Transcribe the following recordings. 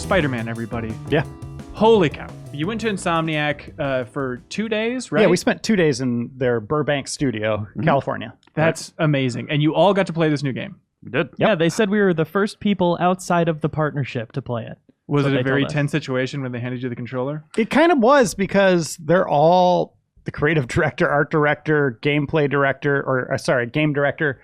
Spider-Man, everybody. Yeah. Holy cow. You went to Insomniac for 2 days, right? Yeah, we spent 2 days in their Burbank studio, California. That's amazing. And you all got to play this new game. We did. Yeah, they said we were the first people outside of the partnership to play it. Was That's it what a they very told us. tense situation when they handed you the controller? It kind of was because they're all the creative director, art director, gameplay director, game director,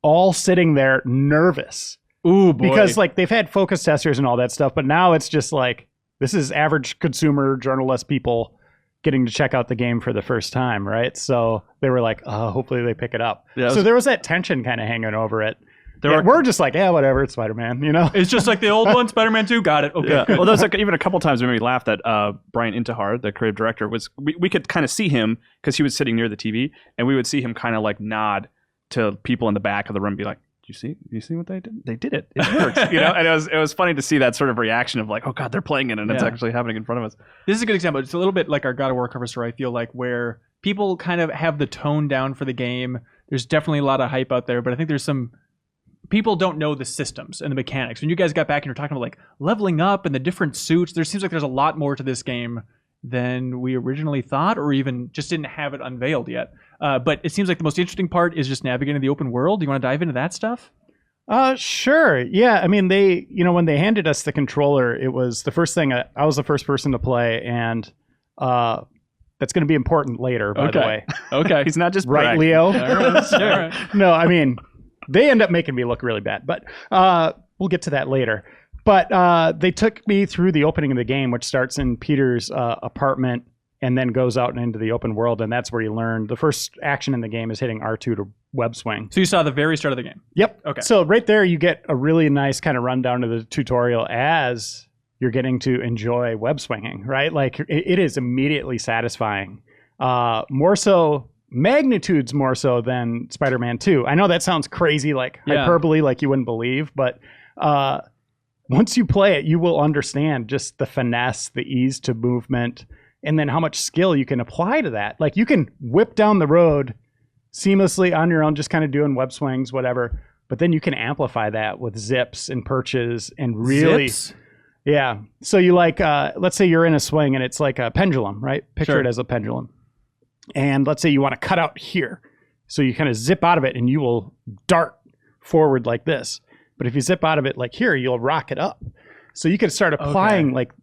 all sitting there nervous. Ooh, boy. Because like they've had focus testers and all that stuff, but now it's just like this is average consumer journalist people getting to check out the game for the first time, right? So they were like, oh, hopefully they pick it up. Yeah, so there was that tension kind of hanging over it. There We're just like, yeah, whatever, it's Spider-Man, you know? It's just like the old one, Spider-Man 2, got it. Okay, Yeah. good. Well, there's like even a couple times when we laughed that Brian Intihar, the creative director, we could kind of see him because he was sitting near the TV, and we would see him kind of like nod to people in the back of the room, and be like, "Do you see what they did? They did it. It works." You know, and it was funny to see that sort of reaction of like, "Oh God, they're playing it, and it's actually happening in front of us." This is a good example. It's a little bit like our God of War cover story, I feel like, where people kind of have the tone down for the game. There's definitely a lot of hype out there, but I think there's some people don't know the systems and the mechanics. When you guys got back and you're talking about like leveling up and the different suits, there seems like there's a lot more to this game than we originally thought, or even just didn't have it unveiled yet. But it seems like the most interesting part is just navigating the open world. Do you want to dive into that stuff? Sure. Yeah. I mean, when they handed us the controller, it was the first thing I was the first person to play, and that's going to be important later, by the way. Okay. He's not just Right, bragging. Leo? All right. No, I mean, they end up making me look really bad, but we'll get to that later. But they took me through the opening of the game, which starts in Peter's apartment and then goes out and into the open world, and that's where you learn. The first action in the game is hitting R2 to web swing. So you saw the very start of the game. Yep. Okay. So right there, you get a really nice kind of rundown of the tutorial as you're getting to enjoy web swinging, right? Like it is immediately satisfying. More so, magnitudes more so than Spider-Man 2. I know that sounds crazy, like hyperbole, like you wouldn't believe, but once you play it, you will understand just the finesse, the ease to movement, and then how much skill you can apply to that. Like you can whip down the road seamlessly on your own, just kind of doing web swings, whatever. But then you can amplify that with zips and perches and really, Zips? yeah. So you like, let's say you're in a swing and it's like a pendulum, right? Picture Sure. it as a pendulum. And let's say you want to cut out here. So you kind of zip out of it and you will dart forward like this. But if you zip out of it like here, you'll rock it up. So you can start applying like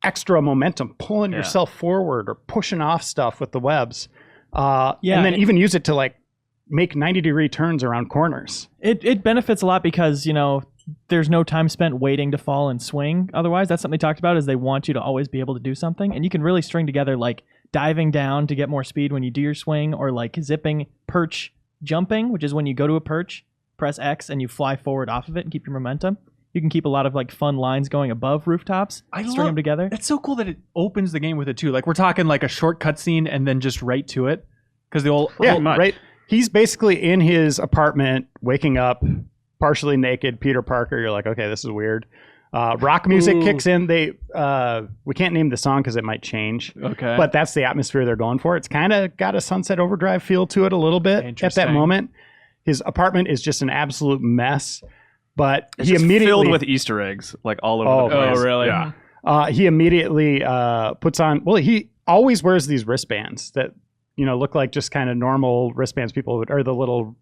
extra momentum, pulling yourself forward or pushing off stuff with the webs. And then even use it to like make 90-degree turns around corners. It benefits a lot because, you know, there's no time spent waiting to fall and swing. Otherwise, that's something they talked about, is they want you to always be able to do something. And you can really string together like diving down to get more speed when you do your swing, or like zipping, perch jumping, which is when you go to a perch, press X and you fly forward off of it and keep your momentum. You can keep a lot of like fun lines going above rooftops, string them together. It's so cool that it opens the game with it too. Like we're talking like a short cutscene and then just right to it. Because the old right. He's basically in his apartment, waking up, partially naked, Peter Parker. You're like, okay, this is weird. Rock music kicks in. We can't name the song because it might change. Okay. But that's the atmosphere they're going for. It's kind of got a Sunset Overdrive feel to it a little bit at that moment. His apartment is just an absolute mess. But It's he just immediately filled with Easter eggs, like all over the place. Oh, really? Yeah. he immediately puts on. Well, he always wears these wristbands that look like just kind of normal wristbands people would, or the little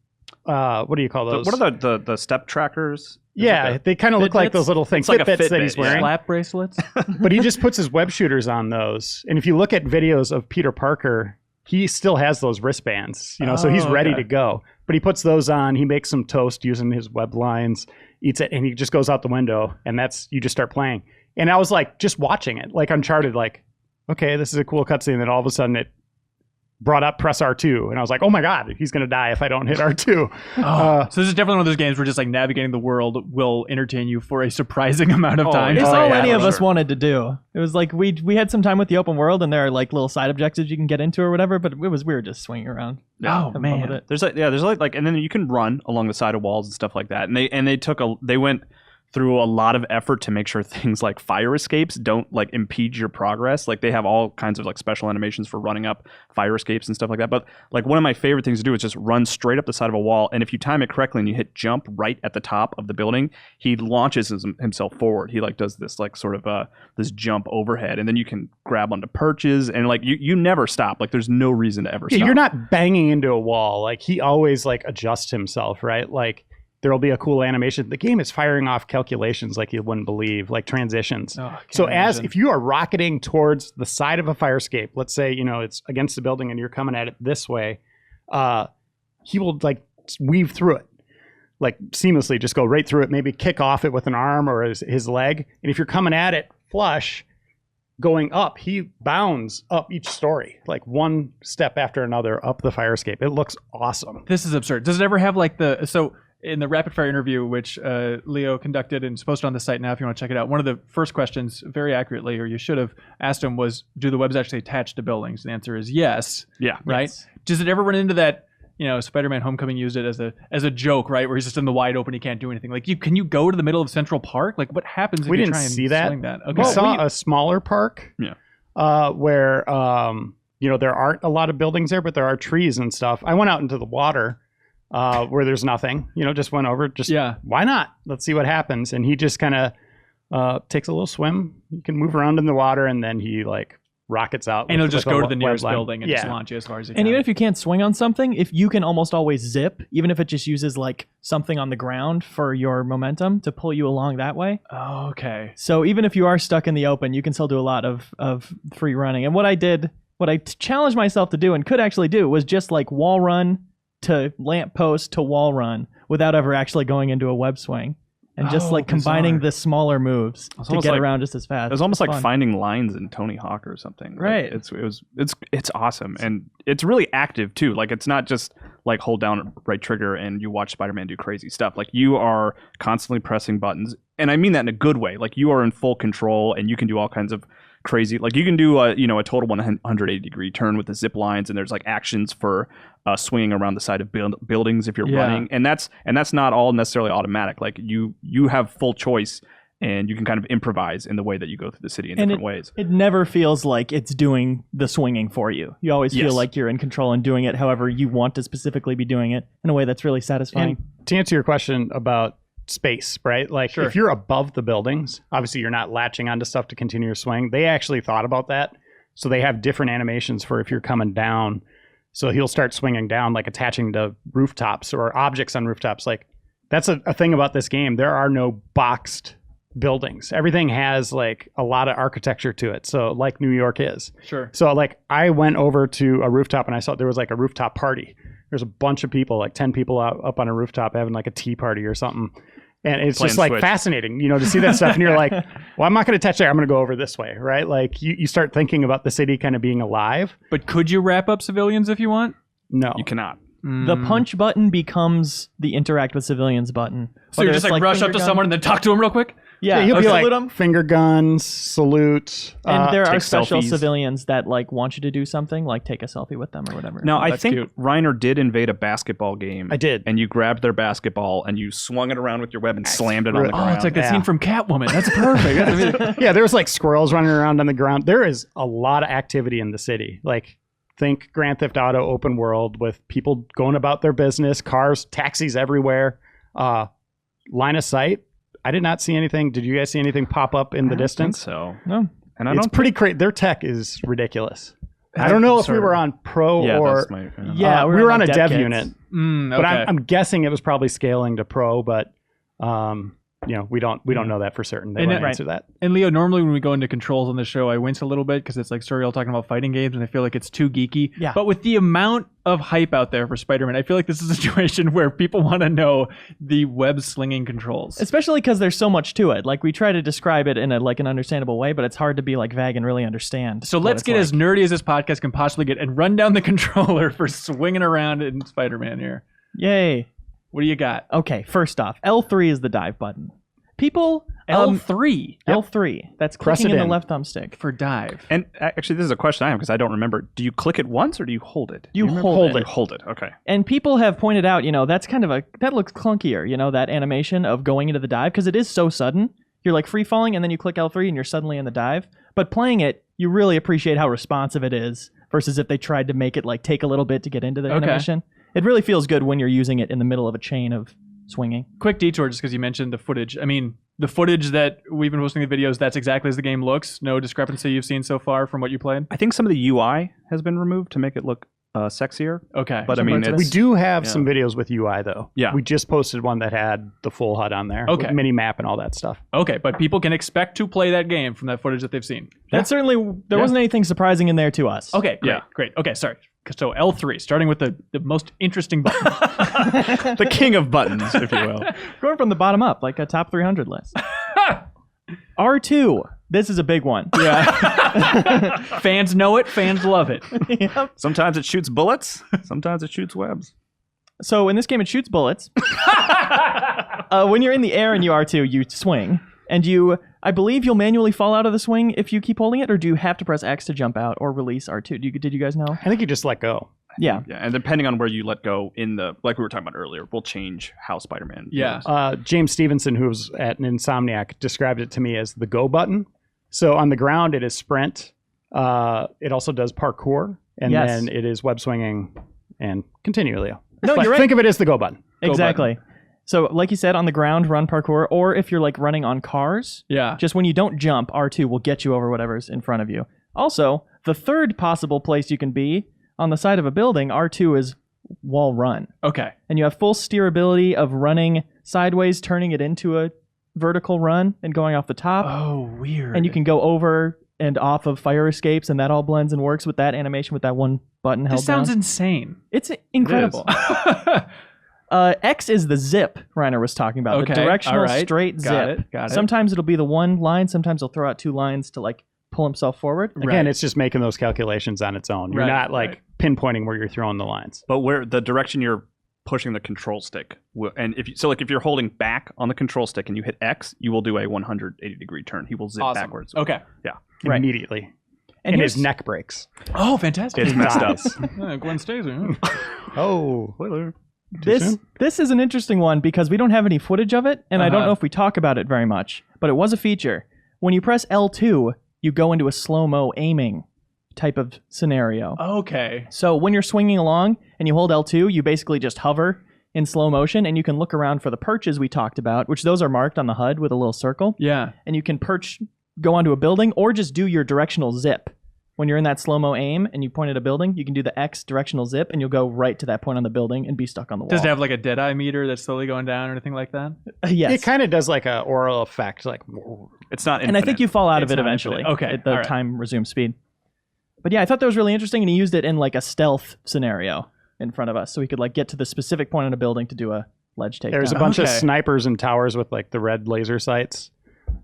what do you call those? What are the step trackers? Yeah, they kind of look like those little things. It's like a Fitbits that Fitbit, he's wearing. Slap bracelets. But he just puts his web shooters on those. And if you look at videos of Peter Parker, he still has those wristbands, so he's ready to go. But he puts those on, he makes some toast using his web lines, eats it, and he just goes out the window, and you just start playing. And I was like, just watching it, like Uncharted, like, okay, this is a cool cutscene. And then all of a sudden it brought up press R2. And I was like, oh my God, he's going to die if I don't hit R2. So this is definitely one of those games where just like navigating the world will entertain you for a surprising amount of time. It's all any of for us sure. wanted to do. It was like we had some time with the open world, and there are like little side objectives you can get into or whatever, but we were just swinging around. Oh having fun with man. it. There's like and then you can run along the side of walls and stuff like that. And they went through a lot of effort to make sure things like fire escapes don't like impede your progress. Like they have all kinds of like special animations for running up fire escapes and stuff like that. But like one of my favorite things to do is just run straight up the side of a wall. And if you time it correctly and you hit jump right at the top of the building, he launches himself forward. He like does this like sort of this jump overhead, and then you can grab onto perches, and like you never stop. Like there's no reason to ever stop. You're not banging into a wall. Like he always like adjusts himself, right? Like there'll be a cool animation. The game is firing off calculations like you wouldn't believe, like transitions. Oh, so if you are rocketing towards the side of a fire escape, let's say, it's against the building and you're coming at it this way, he will like weave through it, like seamlessly, just go right through it, maybe kick off it with an arm or his leg. And if you're coming at it flush, going up, he bounds up each story, like one step after another up the fire escape. It looks awesome. This is absurd. Does it ever have like in the rapid fire interview, which Leo conducted and is posted on the site now if you want to check it out, one of the first questions, very accurately, or you should have asked him, was, do the webs actually attach to buildings? The answer is yes. Yeah. Right? Yes. Does it ever run into that, Spider-Man Homecoming used it as a joke, right? Where he's just in the wide open, he can't do anything. Like, can you go to the middle of Central Park? Like, what happens if We you didn't try and see that. swing that? Okay. We saw a smaller park where, there aren't a lot of buildings there, but there are trees and stuff. I went out into the water where there's nothing, just went over, why not? Let's see what happens. And he just kind of takes a little swim. You can move around in the water, and then he like rockets out. And he'll just go to the nearest line. building and just launch you as far as he can. And even if you can't swing on something, if you can almost always zip, even if it just uses like something on the ground for your momentum to pull you along that way. Oh, okay. So even if you are stuck in the open, you can still do a lot of free running. And what I challenged myself to do and could actually do was just like wall run to lamp post to wall run without ever actually going into a web swing. And just like combining the smaller moves to get around just as fast. It was almost like finding lines in Tony Hawk or something. Right. It's awesome, and it's really active too. Like it's not just like hold down right trigger and you watch Spider-Man do crazy stuff. Like you are constantly pressing buttons, and I mean that in a good way. Like you are in full control, and you can do all kinds of crazy. Like you can do a total 180-degree turn with the zip lines, and there's like actions for swinging around the side of buildings if you're running, and that's not all necessarily automatic. Like you have full choice, and you can kind of improvise in the way that you go through the city in different ways. It never feels like it's doing the swinging for you. You always feel like you're in control and doing it however you want to specifically be doing it in a way that's really satisfying. And to answer your question about space, right? Like if you're above the buildings, obviously you're not latching onto stuff to continue your swing. They actually thought about that. So they have different animations for if you're coming down. So he'll start swinging down, like attaching to rooftops or objects on rooftops. Like that's a thing about this game. There are no boxed buildings. Everything has like a lot of architecture to it. So like New York is. Sure. So like I went over to a rooftop and I saw there was like a rooftop party. There's a bunch of people, like 10 people up on a rooftop having like a tea party or something. And it's just like fascinating, to see that stuff. And you're like, well, I'm not going to touch that. I'm going to go over this way, right? Like you start thinking about the city kind of being alive. But could you wrap up civilians if you want? No. You cannot. The punch button becomes the interact with civilians button. So you just like rush up to someone and then talk to them real quick? Yeah, he'll be salute like him. Finger guns, salute. And there are take special selfies. civilians that like want you to do something, like take a selfie with them or whatever. Now, I that's think cute. Reiner did invade a basketball game. I did. And you grabbed their basketball and you swung it around with your web and slammed it on the Oh, ground. It's like the scene from Catwoman. That's perfect. Yeah, there was like squirrels running around on the ground. There is a lot of activity in the city. Like think Grand Theft Auto open world with people going about their business, cars, taxis everywhere. Line of sight. I did not see anything. Did you guys see anything pop up in the distance? So No. And I It's don't pretty crazy. Their tech is ridiculous. I don't know if we were on pro or that's my, Yeah, we were on a like dev kits. unit, Okay. but I'm guessing it was probably scaling to pro. But we don't know that for certain. They And won't it- answer that. And Leo, normally when we go into controls on the show, I wince a little bit because it's like Suriel talking about fighting games, and I feel like it's too geeky. Yeah. But with the amount of hype out there for Spider-Man, I feel like this is a situation where people want to know the web slinging controls. Especially because there's so much to it. Like we try to describe it in an understandable way, but it's hard to be like vague and really understand. So what let's it's get like. as nerdy as this podcast can possibly get and run down the controller for swinging around in Spider-Man here. Yay. What do you got? Okay, first off, L3 is the dive button. People, L3 L3. That's Press clicking it in the in. left thumbstick. for dive. And actually, this is a question I have because I don't remember. Do you click it once or do you hold it? You remember? hold it. You hold it. Okay. And people have pointed out, that's kind of that looks clunkier, that animation of going into the dive, because it is so sudden. You're like free falling and then you click L3 and you're suddenly in the dive. But playing it, you really appreciate how responsive it is versus if they tried to make it like take a little bit to get into the animation. It really feels good when you're using it in the middle of a chain of swinging. Quick detour just because you mentioned the footage. I mean, the footage that we've been posting the videos, that's exactly as the game looks. No discrepancy you've seen so far from what you played? I think some of the UI has been removed to make it look sexier. Okay. But I mean, parts of We it's, do have some videos with UI though. Yeah. We just posted one that had the full HUD on there. Okay. With mini map and all that stuff. Okay, but people can expect to play that game from that footage that they've seen. That certainly, there wasn't anything surprising in there to us. Okay, great, Yeah. great. Okay, sorry. So L3, starting with the most interesting button. the king of buttons, if you will. Going from the bottom up, like a top 300 list. R2. This is a big one. Yeah. Fans know it, fans love it. Yep. Sometimes it shoots bullets. Sometimes it shoots webs. So in this game, it shoots bullets. When you're in the air and you R2, you swing. And I believe you'll manually fall out of the swing if you keep holding it, or do you have to press X to jump out or release R2? Did you guys know? I think you just let go. Yeah. Yeah, and depending on where you let go in the, like we were talking about earlier, will change how Spider-Man. Yeah. moves. James Stevenson, who was at an Insomniac, described it to me as the go button. So on the ground, it is sprint. It also does parkour, and Yes. then it is web swinging and continue, Leo. No, But you're right. think of it as the go button. Exactly. So like you said, on the ground, run parkour, or if you're like running on cars, Yeah. just when you don't jump, R2 will get you over whatever's in front of you. Also, the third possible place you can be on the side of a building, R2 is wall run. Okay. And you have full steerability of running sideways, turning it into a vertical run and going off the top. Oh, weird. And you can go over and off of fire escapes, and that all blends and works with that animation with that one button held This sounds down. insane. It's incredible. X is the zip Reiner was talking about, Okay, the directional all right. straight Got zip. it, got it. Sometimes it'll be the one line, sometimes he'll throw out two lines to like pull himself forward. Right. Again, it's just making those calculations on its own. You're Right, not like right. pinpointing where you're throwing the lines. But where the direction you're pushing the control stick, and if you're holding back on the control stick and you hit X, you will do a 180-degree turn. He will zip Awesome. backwards. Okay. Right. Immediately. And And his here's- neck breaks. Oh, fantastic. It's messed up. Gwen Stacy. huh? Oh. This is an interesting one because we don't have any footage of it, and I don't Uh-huh. know if we talk about it very much, but it was a feature. When you press L2, you go into a slow-mo aiming type of scenario. Okay. So when you're swinging along and you hold L2, you basically just hover in slow motion, and you can look around for the perches we talked about, which those are marked on the HUD with a little circle, Yeah. and you can go onto a building or just do your directional zip. When you're in that slow-mo aim and you point at a building, you can do the X directional zip, and you'll go right to that point on the building and be stuck on the wall. Does it have like a dead-eye meter that's slowly going down or anything like that? Yes. It kind of does like a aural effect, like It's not And I think you fall out of It's it not eventually. infinite. Okay, The all right. time resumes speed. But yeah, I thought that was really interesting, and he used it in like a stealth scenario in front of us, so we could like get to the specific point on a building to do a ledge takedown. there's a bunch of Okay. snipers and towers with like the red laser sights.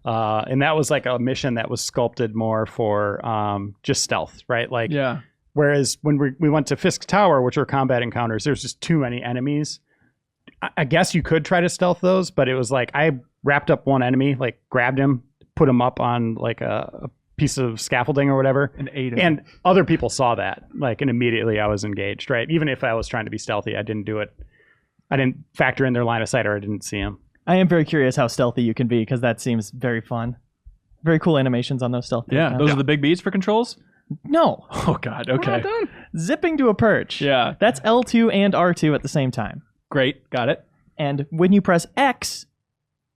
And that was like a mission that was sculpted more for just stealth, right? Like, Yeah. whereas when we went to Fisk Tower, which were combat encounters, there's just too many enemies. I guess you could try to stealth those, but it was like I wrapped up one enemy, like grabbed him, put him up on like a piece of scaffolding or whatever. An 8. And other people saw that, like, and immediately I was engaged, right? Even if I was trying to be stealthy, I didn't do it. I didn't factor in their line of sight, or I didn't see them. I am very curious how stealthy you can be, because that seems very fun. Very cool animations on those stealth Yeah. takedowns. Those are the big beats for controls? No. Oh, God. Okay. Zipping to a perch. Yeah. That's L2 and R2 at the same time. Great. Got it. And when you press X,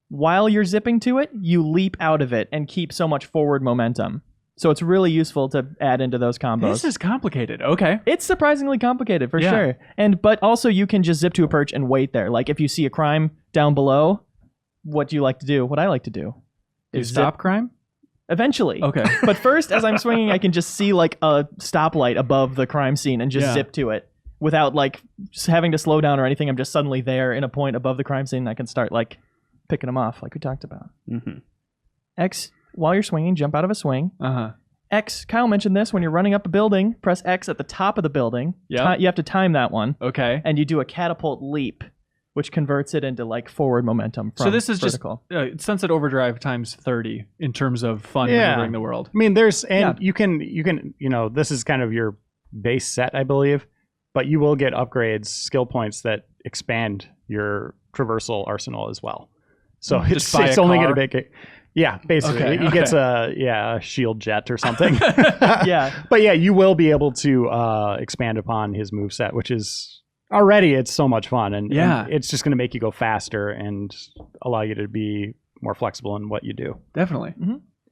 while you're zipping to it, you leap out of it and keep so much forward momentum. So it's really useful to add into those combos. This is complicated. Okay. It's surprisingly complicated for Yeah. sure. But also you can just zip to a perch and wait there. Like if you see a crime down below, what do you like to do? What I like to do You is stop zip crime? eventually. Okay. But first, as I'm swinging, I can just see like a stoplight above the crime scene and just Yeah. zip to it without like just having to slow down or anything. I'm just suddenly there in a point above the crime scene, and I can start like picking them off like we talked about. Mm-hmm. X, while you're swinging, jump out of a swing. Uh-huh. X, Kyle mentioned this, when you're running up a building, press X at the top of the building. Yeah. You have to time that one. Okay. And you do a catapult leap which converts it into like forward momentum from So this is vertical. just Sunset Overdrive times 30 in terms of fun Yeah. maneuvering the world. I mean, you can, this is kind of your base set, I believe, but you will get upgrades, skill points that expand your traversal arsenal as well. So Just buy it's a only going car? to make it. Yeah, basically, Okay, he gets a shield jet or something. Yeah. But yeah, you will be able to expand upon his moveset, which is already it's so much fun, and it's just going to make you go faster and allow you to be more flexible in what you do. Definitely.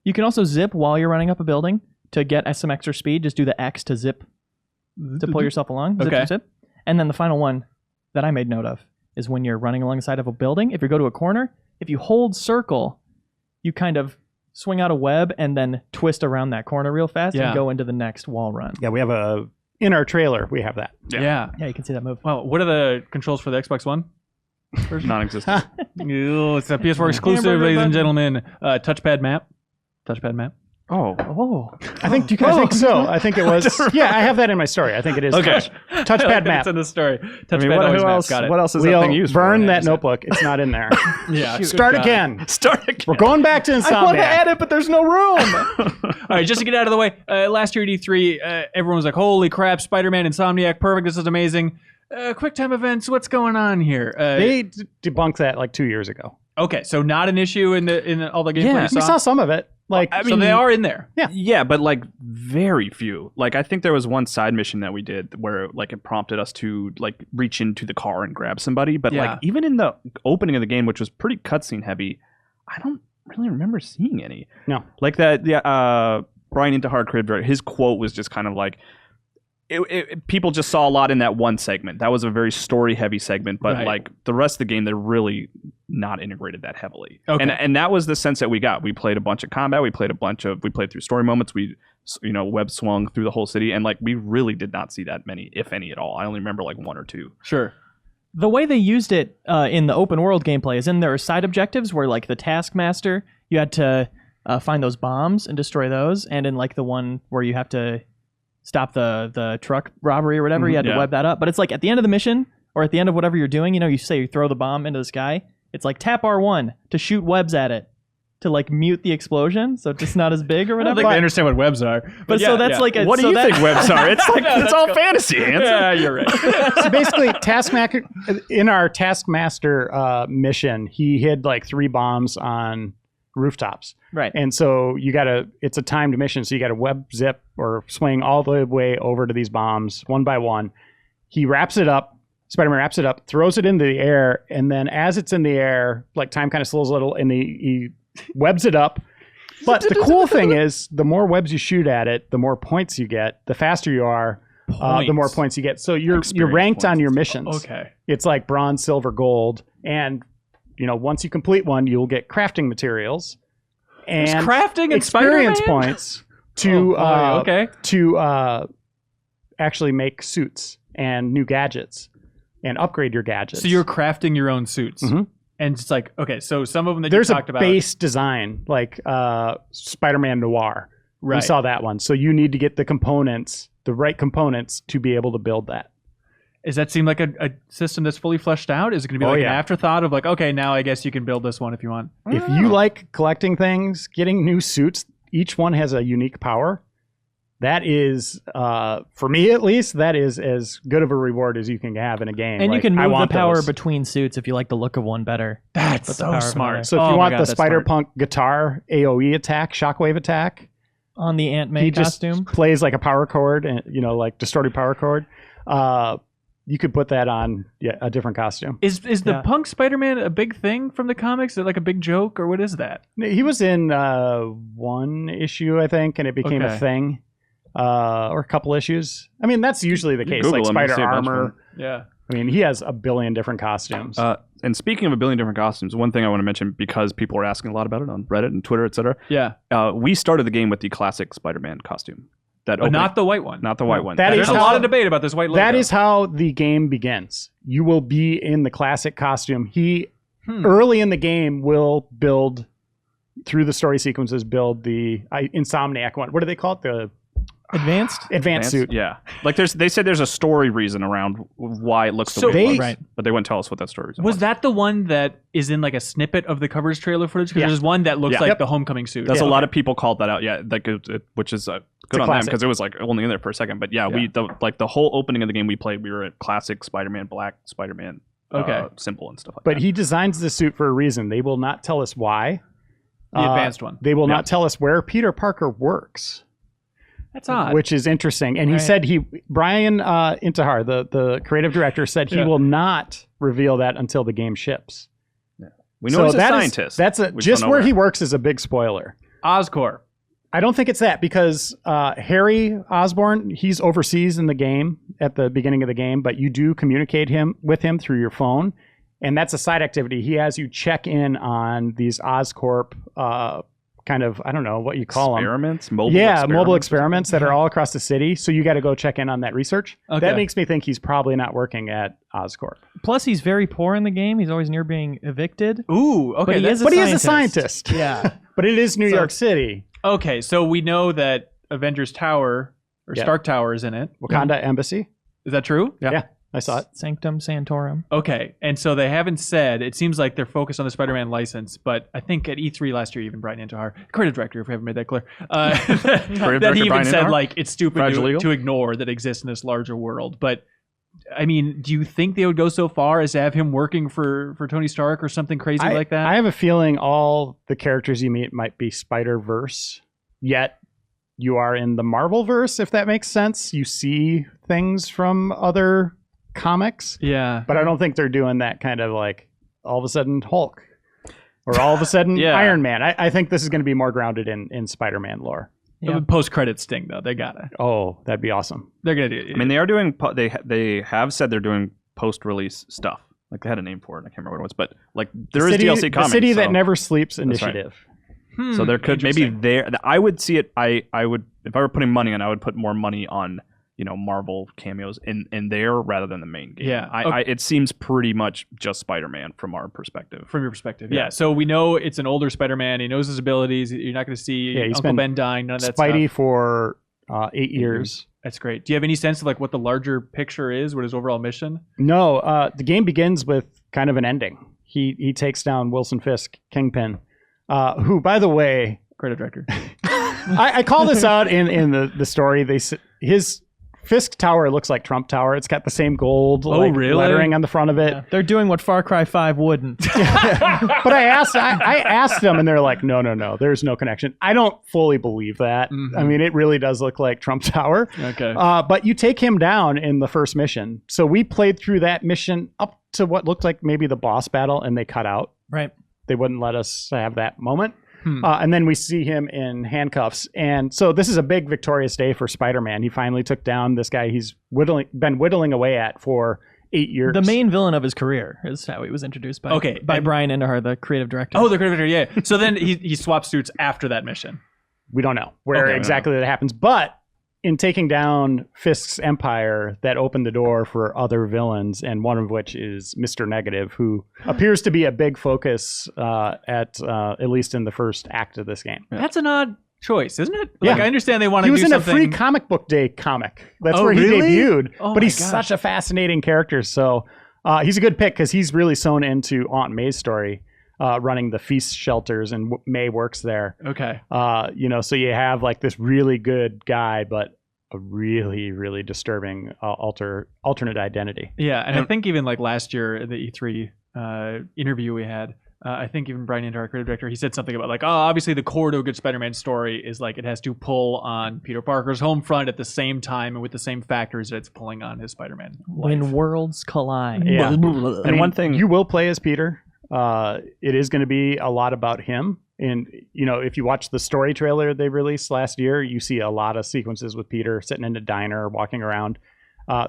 You can also zip while you're running up a building to get some extra speed. Just do the X to zip to pull yourself along. Zip, Okay. zip, zip. And then the final one that I made note of is when you're running along the side of a building. If you go to a corner, if you hold circle, you kind of swing out a web and then twist around that corner real fast Yeah. and go into the next wall run. Yeah, we have in our trailer we have that. Yeah. Yeah, you can see that move. Well, what are the controls for the Xbox One? Non-existent. Ew, it's a PS4 exclusive, Hamburger ladies and button. gentlemen. Touchpad map. Touchpad map. Oh. Oh. I think so. I think it was. Yeah, I have that in my story. I think it is. Okay. Touchpad map. It's in the story. Touchpad I mean, what, always who map. else? Got it. What else is Leo, that thing used burn for? that notebook. It's not in there. Yeah. good Start God. again. Start again. We're going back to I want to Insomniac. add it, but there's no room. All right, just to get out of the way, last year at E3, everyone was like, holy crap, Spider-Man, Insomniac, perfect, this is amazing. QuickTime events, what's going on here? They debunked that like 2 years ago. Okay, so not an issue in all the gameplay Yeah. you We saw some of it. Like, I So mean, they are in there. Yeah, but like very few. Like I think there was one side mission that we did where like it prompted us to like reach into the car and grab somebody. But Yeah. like even in the opening of the game, which was pretty cutscene heavy, I don't really remember seeing any. No. Like that. Yeah. Brian Into Hard Crib, his quote was just kind of like, people just saw a lot in that one segment. That was a very story heavy segment, but Right. like the rest of the game, they're really not integrated that heavily. Okay. And that was the sense that we got. We played a bunch of combat. We played through story moments. We, web swung through the whole city, and like we really did not see that many, if any at all. I only remember like one or two. Sure. The way they used it in the open world gameplay is in their side objectives where like the Taskmaster, you had to find those bombs and destroy those. And in like the one where you have to stop the truck robbery or whatever, you had to Yeah. web that up. But it's like at the end of the mission or at the end of whatever you're doing, you say you throw the bomb into the sky. It's like tap R1 to shoot webs at it to like mute the explosion so it's just not as big or I don't whatever. think they understand what webs are. But yeah, so that's yeah. like a, What do so you that, think webs are? It's like it's all fantasy, Hanson. Yeah, you're right. so basically, Taskmaster in our Taskmaster mission, he hid like 3 bombs on rooftops. Right. And so it's a timed mission. So you got to web zip or swing all the way over to these bombs one by one. He wraps it up. Spider-Man wraps it up, throws it into the air. And then as it's in the air, like time kind of slows a little and he webs it up. But the cool thing is the more webs you shoot at it, the more points you get, the faster you are, the more points you get. So you're Experience ranked on points. your missions. Okay. It's like bronze, silver, gold. And once you complete one, you'll get crafting materials and There's crafting and experience Spider-Man? points to Oh, boy, okay. to actually make suits and new gadgets and upgrade your gadgets. So you're crafting your own suits. Mhm. And it's like, okay, so some of them that There's you a talked about. base design like Spider-Man Noir. Right. We saw that one. So you need to get the right components to be able to build that. Does that seem like a system that's fully fleshed out? Is it going to be like an yeah. afterthought of like, okay, now I guess you can build this one if you want? If you like collecting things, getting new suits, each one has a unique power. That is, for me at least, that is as good of a reward as you can have in a game. And you Like, can I move the want power those. between suits if you like the look of one better. That's Put the so power of smart. another. So if Oh you my want God, the that's smart. Spider-Punk guitar AOE attack, shockwave attack, On the Aunt May he just costume. plays like a power chord, and like distorted power chord. You could put that on a different costume. Is the Yeah. punk Spider-Man a big thing from the comics? Is it like a big joke or what is that? He was in one issue, I think, and it became Okay. a thing, or a couple issues. I mean, that's usually the case. Google Like him, you'll Spider see a bunch of Armor. them. Yeah. I mean, he has a billion different costumes. And speaking of a billion different costumes, one thing I want to mention because people are asking a lot about it on Reddit and Twitter, etc. Yeah. We started the game with the classic Spider-Man costume. That But opening- not the white one. not the white one. That There's is a how- lot of debate about this white logo. That is how the game begins. You will be in the classic costume. He early in the game will build through the story sequences. Build the Insomniac one. What do they call it? Advanced suit. Yeah, like they said there's a story reason around why it looks the So way it looks, Right. but they wouldn't tell us what that story reason Was that the one that is in like a snippet of the coverage trailer footage? Because Yeah. there's one that looks Yeah. like Yep. the homecoming suit. That's Yeah. a lot of people called that out. Yeah, like which is good a on them classic. because it was like only in there for a second. But yeah, the whole opening of the game we played, we were at classic Spider-Man, black Spider-Man, Okay. symbol and stuff like But that. he designs the suit for a reason. They will not tell us why. The advanced one. They will Yeah. not tell us where Peter Parker works, That's odd. which is interesting. And he Right. said Brian Intihar, the creative director, said he Yeah. will not reveal that until the game ships. We know he's a that is- scientist. that's We just just don't know where he works is a big spoiler. Oscorp. I don't think it's that because Harry Osborn, he's overseas in the game at the beginning of the game, but you do communicate with him through your phone. And that's a side activity. He has you check in on these Oscorp kind of, I don't know what you call them. experiments, mobile Mobile experiments that are all across the city. So you got to go check in on that research. Okay. That makes me think he's probably not working at Oscorp. Plus, he's very poor in the game. He's always near being evicted. Ooh, okay. But he that's- is But he is a scientist. scientist. Yeah. But it is New So- York City. okay, so we know that Avengers Tower or Yeah. Stark Tower is in it. Wakanda Embassy. Is that true? Yeah, I saw it. Sanctum Sanctorum. Okay, and so they haven't said. It seems like they're focused on the Spider-Man license, but I think at E3 last year, even Brian Intihar, creative director, if we haven't made that clear, that he director even Brian said Intihar? like it's stupid Fragile Eagle? to ignore that exists in this larger world. But I mean, do you think they would go so far as to have him working for Tony Stark or something crazy like that? I have a feeling all the characters you meet might be Spider-Verse, yet you are in the Marvel-verse, if that makes sense. You see things from other comics, yeah. but I don't think they're doing that kind of like all of a sudden Hulk or all of a sudden Yeah. Iron Man. I think this is going to be more grounded in Spider-Man lore. Yeah. Post-credit sting though, they gotta. Oh, that'd be awesome. They're gonna do it. I mean, they are doing. They have said they're doing post-release stuff. Like they had a name for it. I can't remember what it was, but like there is DLC coming. The City so, That Never Sleeps right. initiative. so there could maybe Interesting. there. I would see it. I would if I were putting money on. I would put more money on Marvel cameos in there rather than the main game. Yeah, It seems pretty much just Spider-Man from our perspective. From your perspective, Yeah. yeah. So we know it's an older Spider-Man. He knows his abilities. You're not going to see Yeah, he's Uncle been Ben dying. None of that Spidey stuff. for 8 years. That's great. Do you have any sense of like what the larger picture is? What his overall mission? No, the game begins with kind of an ending. He takes down Wilson Fisk, Kingpin, who, by the way, Creative director. I call this out in the story. His Fisk Tower looks like Trump Tower. It's got the same gold really? lettering on the front of it. Yeah. They're doing what Far Cry 5 wouldn't. But I asked them, and they're like, no, there's no connection. I don't fully believe that. Mhm. I mean, it really does look like Trump Tower. Okay. But you take him down in the first mission. So we played through that mission up to what looked like maybe the boss battle, and they cut out. Right. They wouldn't let us have that moment. Hmm. And then we see him in handcuffs. And so this is a big victorious day for Spider-Man. He finally took down this guy he's been whittling away at for 8 years. The main villain of his career is how he was introduced by Okay, by and- Brian Intihar, the creative director. Oh, the creative director. Yeah. So then he swaps suits after that mission. We don't know where Okay. exactly that happens. But in taking down Fisk's empire, that opened the door for other villains, and one of which is Mr. Negative, who appears to be a big focus at least in the first act of this game. That's an odd choice, isn't it? Yeah. Like I understand they want He to was do in something. a free comic book day comic. That's Oh, where he really? debuted. Oh but my he's gosh. such a fascinating character. So he's a good pick because he's really sewn into Aunt May's story, running the feast shelters, and May works there. Okay. So you have like this really good guy, but a really, really disturbing alternate identity. Yeah, and I think even like last year at the E3 interview we had, I think even Brian Intihar, our creative director, he said something about like, oh, obviously the core to a good Spider-Man story is like it has to pull on Peter Parker's home front at the same time and with the same factors that it's pulling on his Spider-Man life. When worlds collide. Yeah. And I mean, one thing you will play as Peter. It is going to be a lot about him. And, if you watch the story trailer they released last year, you see a lot of sequences with Peter sitting in a diner, walking around.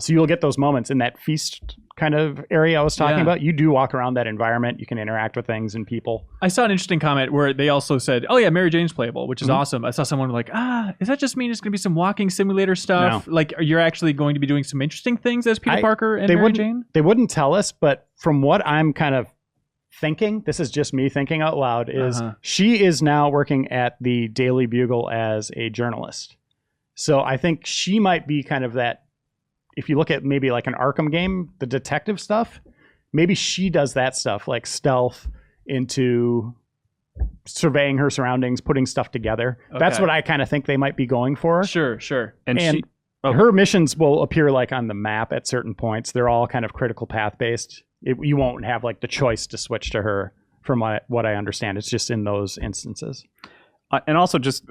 So you'll get those moments in that feast kind of area I was talking Yeah. about. You do walk around that environment. You can interact with things and people. I saw an interesting comment where they also said, oh yeah, Mary Jane's playable, which is Mhm. awesome. I saw someone like, does that just mean it's going to be some walking simulator stuff? Like, are you actually going to be doing some interesting things as Peter Parker and Mary Jane? They wouldn't tell us, but from what I'm kind of thinking, this is just me thinking out loud, is Uh-huh. she is now working at the Daily Bugle as a journalist. So I think she might be kind of that. If you look at maybe like an Arkham game, the detective stuff, maybe she does that stuff, like stealth into surveying her surroundings, putting stuff together. That's Okay. what I kind of think they might be going for. Sure. And she, her missions will appear like on the map at certain points. They're all kind of critical path based. You won't have like the choice to switch to her from what I understand. It's just in those instances. and also just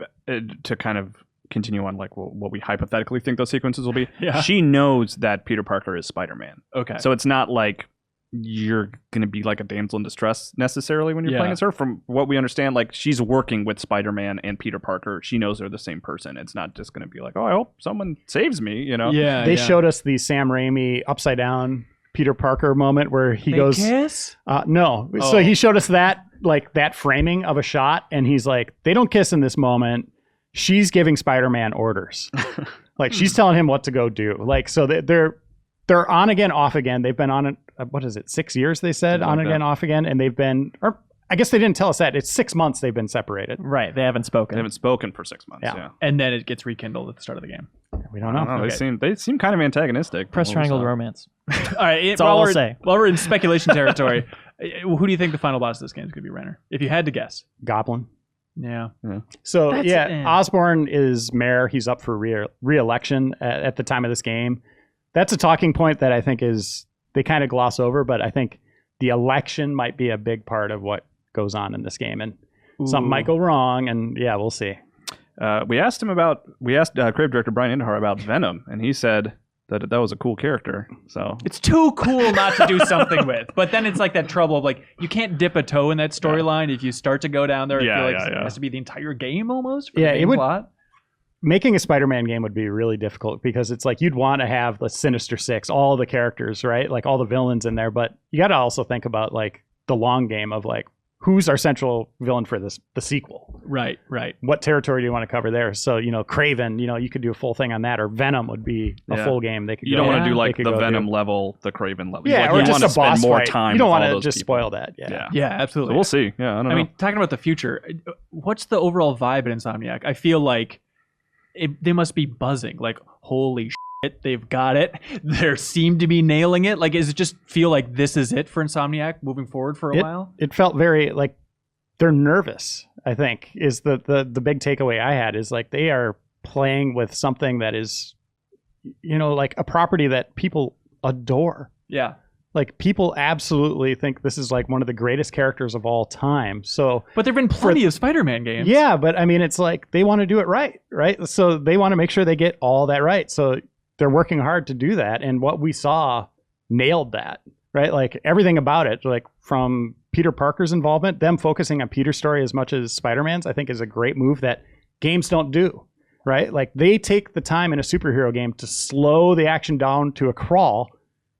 to kind of continue on like what we hypothetically think those sequences will be. Yeah. She knows that Peter Parker is Spider-Man. Okay. So it's not like you're going to be like a damsel in distress necessarily when you're playing as her. From what we understand, like she's working with Spider-Man and Peter Parker. She knows they're the same person. It's not just going to be like, oh, I hope someone saves me, you know? Yeah. They showed us the Sam Raimi upside down Peter Parker moment where he goes, kiss? no. Oh. So he showed us that framing of a shot. And he's like, they don't kiss in this moment. She's giving Spider-Man orders. Like she's telling him what to go do. Like, so they're on again, off again. They've been on, 6 years, they said, on again, off again. And they've been, or I guess they didn't tell us that. It's 6 months they've been separated. Right. They haven't spoken. They haven't spoken for 6 months. Yeah. Yeah. And then it gets rekindled at the start of the game. We don't know. Okay. They seem kind of antagonistic. Press triangle romance. All right. That's all I'll say. While we're in speculation territory, who do you think the final boss of this game is going to be, Renner? If you had to guess. Goblin. Yeah. So That's Osborn is mayor. He's up for re-election at the time of this game. That's a talking point that I think they kind of gloss over, but I think the election might be a big part of what goes on in this game, and something might go wrong, and yeah, we'll see. We asked creative director Brian Indahar about Venom, and he said that was a cool character. So It's too cool not to do something with. But then it's like that trouble of like, you can't dip a toe in that storyline if you start to go down there. Yeah, I feel like yeah, it yeah. has to be the entire game almost. For Yeah, the main it would- plot. Making a Spider-Man game would be really difficult because it's like you'd want to have the Sinister Six, all the characters, right? Like all the villains in there, but you got to also think about like the long game of like, who's our central villain for the sequel? Right. What territory do you want to cover there? So, Kraven, you could do a full thing on that, or Venom would be a Yeah. full game. They could you go- don't want to do they like could the go Venom do. level, the Craven level. Yeah, Like, or you just want a to spend boss more fight. time. You don't want to just spoil that. Yeah. Yeah, absolutely. So we'll see. Yeah, I don't know. I mean, talking about the future, what's the overall vibe at Insomniac? I feel like they must be buzzing. Like, holy shit, they've got it. They seem to be nailing it. Like, does it just feel like this is it for Insomniac moving forward for a while? It felt very like they're nervous, I think, is the big takeaway I had, is like they are playing with something that is, like a property that people adore. Yeah. Like people absolutely think this is like one of the greatest characters of all time. So, But there've been plenty of Spider-Man games. yeah, but I mean, it's like they want to do it right? So they want to make sure they get all that right. So they're working hard to do that. And what we saw nailed that, right? Like everything about it, like from Peter Parker's involvement, them focusing on Peter's story as much as Spider-Man's, I think is a great move that games don't do, right? Like they take the time in a superhero game to slow the action down to a crawl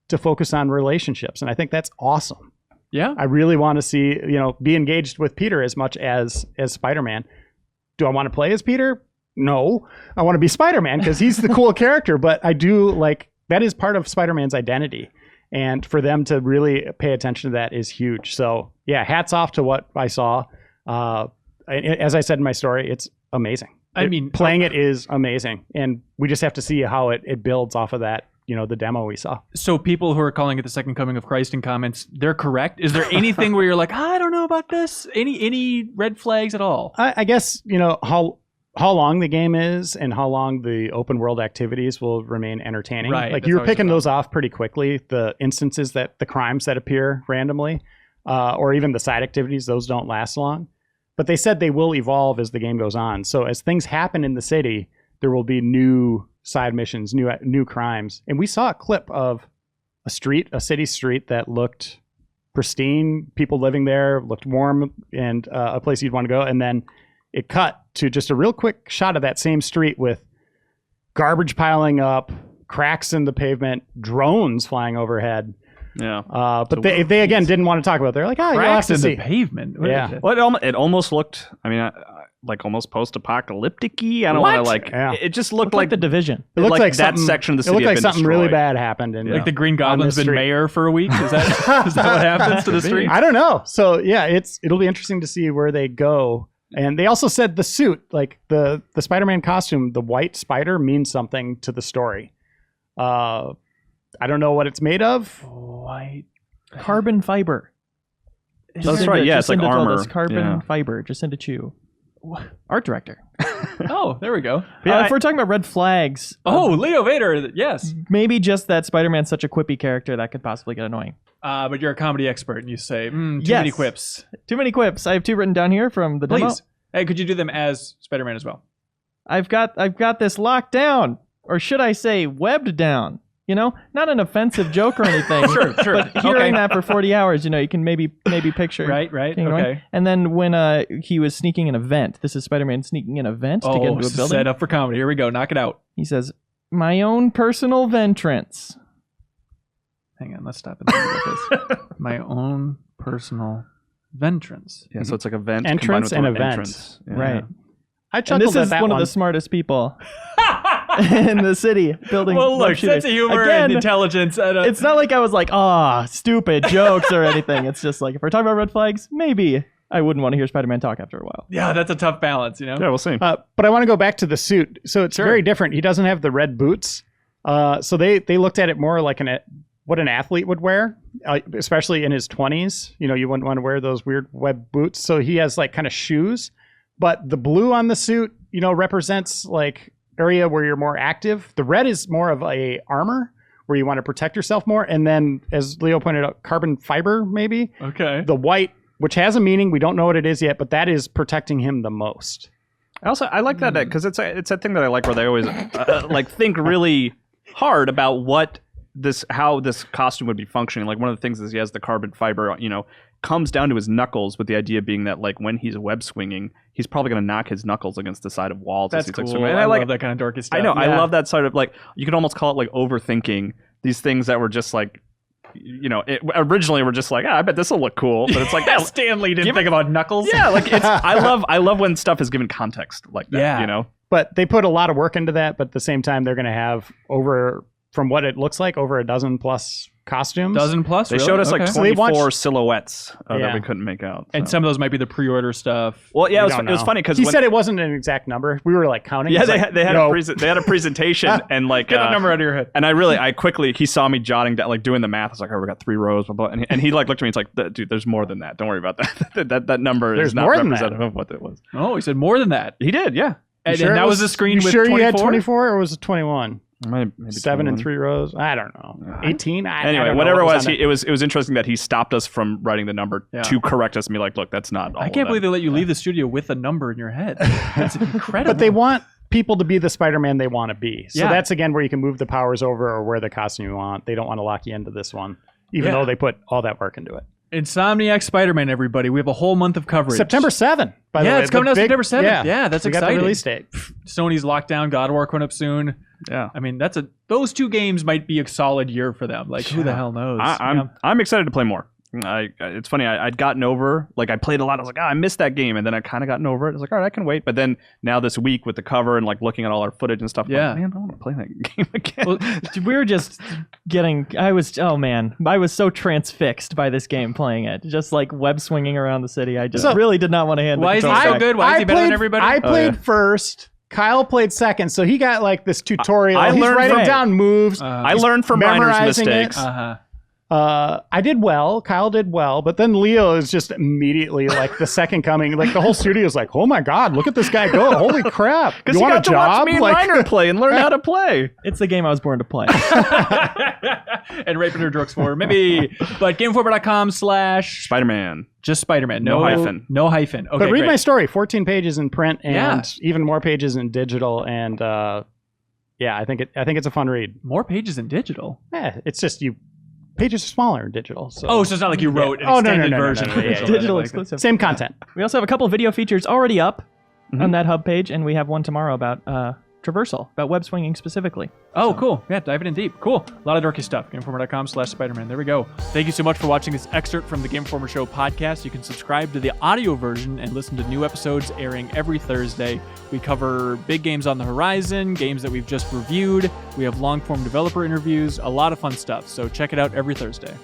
to focus on relationships. And I think that's awesome. Yeah. I really want to see, be engaged with Peter as much as Spider-Man. Do I want to play as Peter? No. I want to be Spider-Man because he's the cool character, but I do like, that is part of Spider-Man's identity. And for them to really pay attention to that is huge. So yeah, hats off to what I saw. As I said in my story, it's amazing. I mean, playing it is amazing. And we just have to see how it builds off of that, the demo we saw. so people who are calling it the second coming of Christ in comments, they're correct. Is there anything where you're like, I don't know about this? Any red flags at all? I guess, how long the game is and how long the open world activities will remain entertaining. Right, Like that's you're always picking about. those off pretty quickly. The instances the crimes that appear randomly, or even the side activities, those don't last long. But they said they will evolve as the game goes on. So as things happen in the city, there will be new side missions, new crimes. And we saw a clip of a city street that looked pristine, people living there, looked warm, and a place you'd want to go. And then it cut to just a real quick shot of that same street with garbage piling up, cracks in the pavement, drones flying overhead. yeah. But they again didn't want to talk about it. They're like, you'll have Cracks to in see. the pavement. What is Yeah. it? Well, it almost looked. I mean, like almost post-apocalyptic-y. I don't want to like. Yeah. It just looked Looked like the Division. It looked like that something- section of the It city looked had like been something really destroyed. bad happened. Like the Green Goblin's this been street. mayor for a week? Is that what happens to the street? I don't know. So yeah, it'll be interesting to see where they go. And they also said the suit, like the Spider-Man costume, the white spider means something to the story. I don't know what it's made of. White Carbon fiber. That's right. Yeah, it's like Jacinda told armor. us, carbon Yeah. fiber. Jacinda Chu. Art director. Oh, there we go. If we're talking about red flags, Oh, Leo Vader. Yes. maybe just that Spider-Man's such a quippy character that could possibly get annoying. But you're a comedy expert, and you say, too Yes. many quips. Too many quips. I have 2 written down here from the demo. Please. Hey, could you do them as Spider-Man as well? I've got this locked down, or should I say webbed down? You know, not an offensive joke or anything. Sure. But hearing that for 40 hours, you can maybe picture. Right. King Roy. Okay. And then when he was sneaking an event, this is Spider-Man sneaking an event to get into a building. Set up for comedy. Here we go. Knock it out. He says, "My own personal ventrance." Hang on. Let's stop and think about this. My own personal ventrance. Yeah, so it's like event Entrance combined and with the word event. entrance. Yeah. Right. I And chuckled this at is that one of the smartest people in the city building. Well, look, web shooters. sense of humor Again, and intelligence. it's not like I was like, stupid jokes or anything. It's just like, if we're talking about red flags, maybe I wouldn't want to hear Spider-Man talk after a while. Yeah, that's a tough balance, you know? Yeah, we'll see. But I want to go back to the suit. So it's Sure. very different. He doesn't have the red boots. So they looked at it more like what an athlete would wear, especially in his 20s. You wouldn't want to wear those weird web boots. So he has like kind of shoes. But the blue on the suit, represents like area where you're more active. The red is more of a armor where you want to protect yourself more. And then, as Leo pointed out, carbon fiber maybe. Okay. The white, which has a meaning, we don't know what it is yet, but that is protecting him the most. I like that because it's a thing that I like where they always like think really hard about how this costume would be functioning. Like one of the things is he has the carbon fiber, comes down to his knuckles, with the idea being that like when he's web swinging, he's probably going to knock his knuckles against the side of walls. That's as he's cool. like swinging. And I like love that kind of dorky stuff. I know. Yeah. I love that sort of like you could almost call it like overthinking these things that were just like. Originally we're just like, I bet this will look cool, but it's like, Yeah, Stanley didn't think about knuckles. yeah, like it's. I love when stuff is given context like that. Yeah. But they put a lot of work into that, but at the same time, they're going to have from what it looks like, over a dozen plus costumes. Dozen plus. They really? showed us like Okay. So they 24 watched- silhouettes that Yeah. we couldn't make out. And so. some of those might be the pre-order stuff. Well, yeah, We it was, don't it was know. funny because He said it wasn't an exact number. We were like counting. yeah, It's they like, had, they had no. they had a presentation and like Get the number out of your head. and I quickly he saw me jotting down like doing the math. I was like, oh, we got 3 rows, blah, blah. And he like looked at me. It's like, dude, there's more than that. Don't worry about that. that number There's is not more than that. representative of what it was. Oh, he said more than that. He did, yeah. And, Sure and it that was the screen you with sure 24? you had 24 or was it 21? Maybe 7 and 21. 3 rows? I don't know. 18? I Anyway, don't know whatever it what was, on it was interesting that he stopped us from writing the number Yeah. to correct us and be like, look, that's not all I can't of believe that. they let you leave the studio with a number in your head. That's incredible. But they want people to be the Spider-Man they want to be. So Yeah. that's, again, where you can move the powers over or wear the costume you want. They don't want to lock you into this one, even Yeah. though they put all that work into it. Insomniac Spider-Man, everybody. We have a whole month of coverage. September 7th, by the way. Yeah, it's coming out September 7th. Yeah, that's we got exciting. the release date. Sony's lockdown. God of War coming up soon. Yeah. I mean, those 2 games might be a solid year for them. Like, who the hell knows? I'm excited to play more. It's funny. I'd gotten over, like, I played a lot. I was like, I missed that game. And then I kind of gotten over it. I was like, all right, I can wait. But then now this week with the cover and like looking at all our footage and stuff, I'm Yeah. like, man, I want to play that game again. Well, we were just I was so transfixed by this game playing it. Just like web swinging around the city. I just So- really did not want to hand Why the is he controls so back. good? Why is he better than everybody? I played yeah. first. Kyle played second, so he got like this tutorial. I He's learned writing from- down moves. I learned from Reiner's memorizing it. mistakes. Uh-huh. I did well. Kyle did well, but then Leo is just immediately like the second coming. Like the whole studio is like, "Oh my god, look at this guy go! Holy crap! Because You you want got a to watch job?" me and Like- Reiner play and learn how to play. It's the game I was born to play. And Rape and Drugs for maybe. But GameInformer.com/ Spider-Man. just Spider-Man. No hyphen. No hyphen. Okay, But read great. my story. 14 pages in print and Yeah. even more pages in digital. And yeah, I think it's a fun read. More pages in digital. Yeah, it's just pages are smaller in digital. So Oh, so it's not like you wrote an Oh, no, extended no, no, no, version no, for no, yeah, digital. Digital Like- exclusive. same content. We also have a couple of video features already up on that hub page, and we have one tomorrow about traversal, about web swinging specifically. Oh, cool. Yeah, diving in deep. Cool. A lot of dorky stuff. GameInformer.com/Spider-Man. There we go. Thank you so much for watching this excerpt from the Game Informer Show podcast. You can subscribe to the audio version and listen to new episodes airing every Thursday. We cover big games on the horizon, games that we've just reviewed. We have long-form developer interviews, a lot of fun stuff. So check it out every Thursday.